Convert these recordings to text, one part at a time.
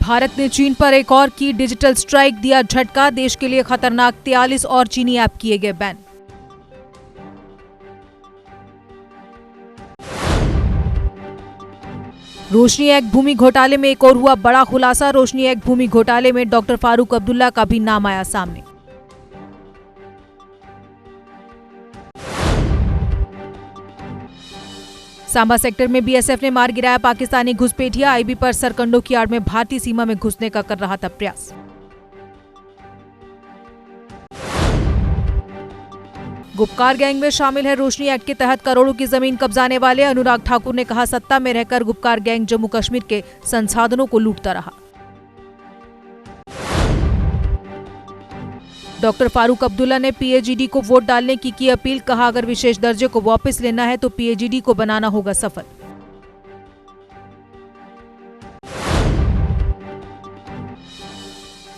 भारत ने चीन पर एक और की डिजिटल स्ट्राइक, दिया झटका। देश के लिए खतरनाक 43 और चीनी ऐप किए गए बैन। रोशनी एक्ट भूमि घोटाले में एक और हुआ बड़ा खुलासा। रोशनी एक्ट भूमि घोटाले में डॉक्टर फारूक अब्दुल्ला का भी नाम आया सामने। सांबा सेक्टर में बीएसएफ ने मार गिराया पाकिस्तानी घुसपैठिया। आईबी पर सरकंडों की आड़ में भारतीय सीमा में घुसने का कर रहा था प्रयास। गुपकार गैंग में शामिल है रोशनी एक्ट के तहत करोड़ों की जमीन कब्जाने वाले। अनुराग ठाकुर ने कहा, सत्ता में रहकर गुपकार गैंग जम्मू कश्मीर के संसाधनों को लूटता रहा। डॉक्टर फारूक अब्दुल्ला ने पीएजीडी को वोट डालने की अपील। कहा, अगर विशेष दर्जे को वापस लेना है तो पीएजीडी को बनाना होगा सफल।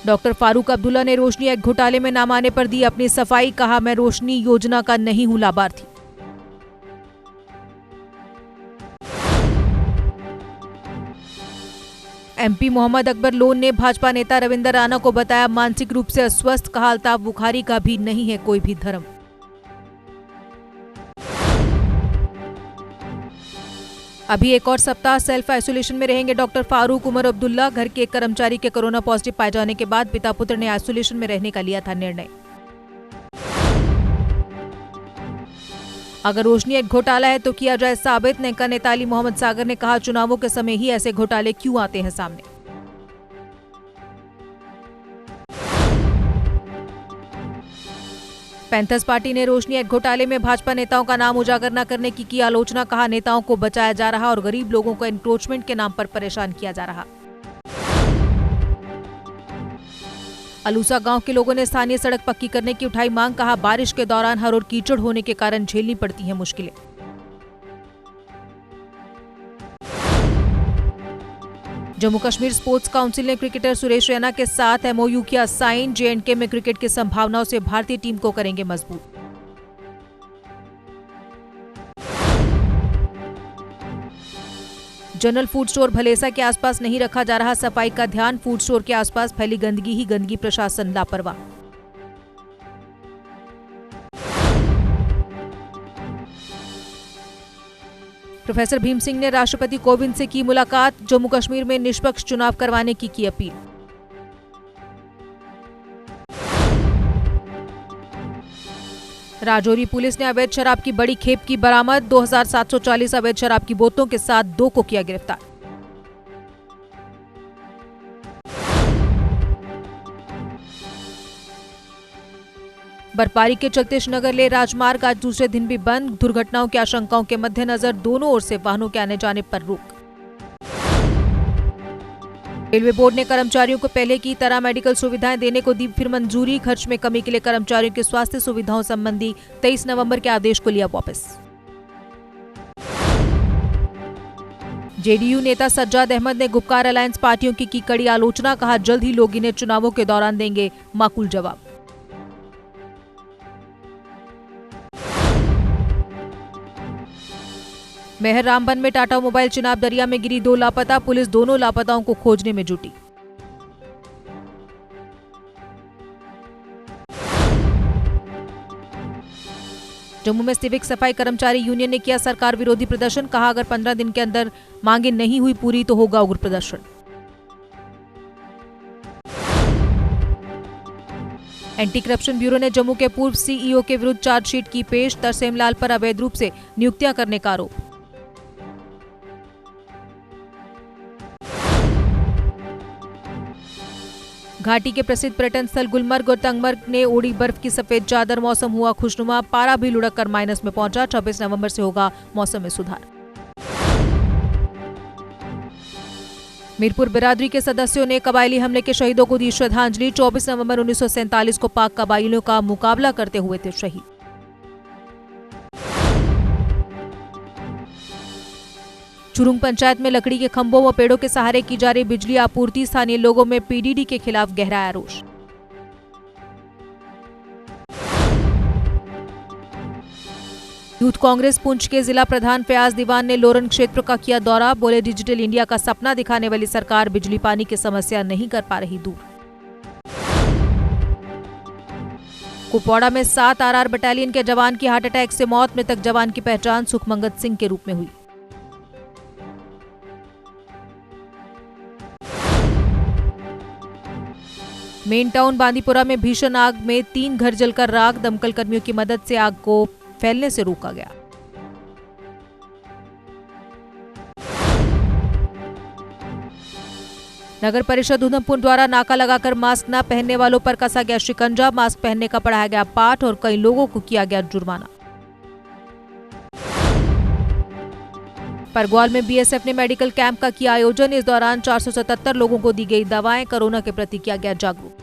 डॉक्टर फारूक अब्दुल्ला ने रोशनी एक्ट घोटाले में नाम आने पर दी अपनी सफाई। कहा, मैं रोशनी योजना का नहीं हूं लाभार्थी। एमपी मोहम्मद अकबर लोन ने भाजपा नेता रविंदर राणा को बताया मानसिक रूप से अस्वस्थ। कहा, अल्ताफ बुखारी का भी नहीं है कोई भी धर्म। अभी एक और सप्ताह सेल्फ आइसोलेशन में रहेंगे डॉक्टर फारूक उमर अब्दुल्ला। घर के एक कर्मचारी के कोरोना पॉजिटिव पाए जाने के बाद पिता पुत्र ने आइसोलेशन में रहने का लिया था निर्णय। अगर रोशनी एक घोटाला है तो किया जाए साबित। नेका नेता अली मोहम्मद सागर ने कहा, चुनावों के समय ही ऐसे घोटाले क्यों आते हैं सामने। पैंथर्स पार्टी ने रोशनी एक्ट घोटाले में भाजपा नेताओं का नाम उजागर न करने की आलोचना। कहा, नेताओं को बचाया जा रहा और गरीब लोगों को एनक्रोचमेंट के नाम पर परेशान किया जा रहा। अलूसा गांव के लोगों ने स्थानीय सड़क पक्की करने की उठाई मांग। कहा, बारिश के दौरान हर ओर कीचड़ होने के कारण झेलनी पड़ती हैं मुश्किलें। जम्मू कश्मीर स्पोर्ट्स काउंसिल ने क्रिकेटर सुरेश रैना के साथ एमओयू किया साइन। जेएंडके में क्रिकेट की संभावनाओं से भारतीय टीम को करेंगे मजबूत। जनरल फूड स्टोर भलेसा के आसपास नहीं रखा जा रहा सफाई का ध्यान। फूड स्टोर के आसपास फैली गंदगी ही गंदगी, प्रशासन लापरवाह। प्रोफेसर भीम सिंह ने राष्ट्रपति कोविंद से की मुलाकात। जम्मू कश्मीर में निष्पक्ष चुनाव करवाने की अपील। राजौरी पुलिस ने अवैध शराब की बड़ी खेप की बरामद। 2740 अवैध शराब की बोतलों के साथ 2 को किया गिरफ्तार। बर्फबारी के चलते श्रीनगर लेह राजमार्ग आज दूसरे दिन भी बंद। दुर्घटनाओं की आशंकाओं के मद्देनजर दोनों ओर से वाहनों के आने जाने पर रोक। रेलवे बोर्ड ने कर्मचारियों को पहले की तरह मेडिकल सुविधाएं देने को दी फिर मंजूरी। खर्च में कमी के लिए कर्मचारियों के स्वास्थ्य सुविधाओं संबंधी 23 नवंबर के आदेश को लिया वापस। जेडीयू नेता सज्जाद अहमद ने गुपकार अलायंस पार्टियों की कड़ी आलोचना। कहा, जल्द ही लोग इन्हें चुनावों के दौरान देंगे माकूल जवाब। मेहर रामबन में टाटा मोबाइल चिनाब दरिया में गिरी 2 लापता। पुलिस दोनों लापताओं को खोजने में जुटी। जम्मू में सिविक सफाई कर्मचारी यूनियन ने किया सरकार विरोधी प्रदर्शन। कहा, अगर 15 दिन के अंदर मांगे नहीं हुई पूरी तो होगा उग्र प्रदर्शन। एंटी करप्शन ब्यूरो ने जम्मू के पूर्व सीईओ के विरुद्ध चार्जशीट की पेश। तरसेम लाल पर अवैध रूप से नियुक्तियां करने का आरोप। घाटी के प्रसिद्ध पर्यटन स्थल गुलमर्ग और तंगमर्ग ने ओढ़ी बर्फ की सफेद चादर। मौसम हुआ खुशनुमा। पारा भी लुढ़क कर माइनस में पहुंचा। 26 नवंबर से होगा मौसम में सुधार। मीरपुर बिरादरी के सदस्यों ने कबायली हमले के शहीदों को दी श्रद्धांजलि। 24 नवंबर 1947 को पाक कबायलियों का मुकाबला करते हुए थे शहीद। चुरुंग पंचायत में लकड़ी के खंभों व पेड़ों के सहारे की जा रही बिजली आपूर्ति। स्थानीय लोगों में पीडीडी के खिलाफ गहराया रोष। यूथ कांग्रेस पुंछ के जिला प्रधान फयाज दीवान ने लोरन क्षेत्र का किया दौरा। बोले, डिजिटल इंडिया का सपना दिखाने वाली सरकार बिजली पानी की समस्या नहीं कर पा रही दूर। कुपवाड़ा में 7 आरआर बटालियन के जवान की हार्ट अटैक से मौत। मृतक जवान की पहचान सुखमंगत सिंह के रूप में हुई। मेन टाउन बांदीपुरा में भीषण आग में 3 घर जलकर राख। दमकल कर्मियों की मदद से आग को फैलने से रोका गया। नगर परिषद उधमपुर द्वारा नाका लगाकर मास्क न पहनने वालों पर कसा गया शिकंजा। मास्क पहनने का पढ़ाया गया पाठ और कई लोगों को किया गया जुर्माना। परगवाल में बीएसएफ ने मेडिकल कैंप का किया आयोजन। इस दौरान 477 लोगों को दी गई दवाएं। कोरोना के प्रति किया गया जागरूक।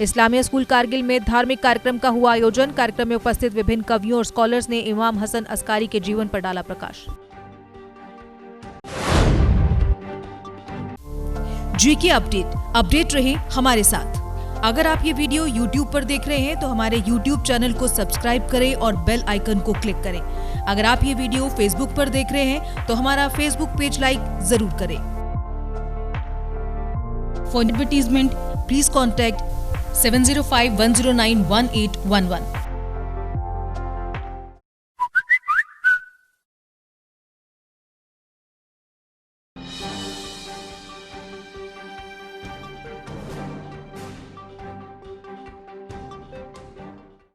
इस्लामिया स्कूल कारगिल में धार्मिक कार्यक्रम का हुआ आयोजन। कार्यक्रम में उपस्थित विभिन्न कवियों और स्कॉलर्स ने इमाम हसन अस्कारी के जीवन पर डाला प्रकाश। जीके अपडेट रहे हमारे साथ। अगर आप ये वीडियो YouTube पर देख रहे हैं तो हमारे YouTube चैनल को सब्सक्राइब करें और बेल आइकन को क्लिक करें। अगर आप ये वीडियो Facebook पर देख रहे हैं तो हमारा Facebook पेज लाइक जरूर करें। For advertisement please contact 7051091811।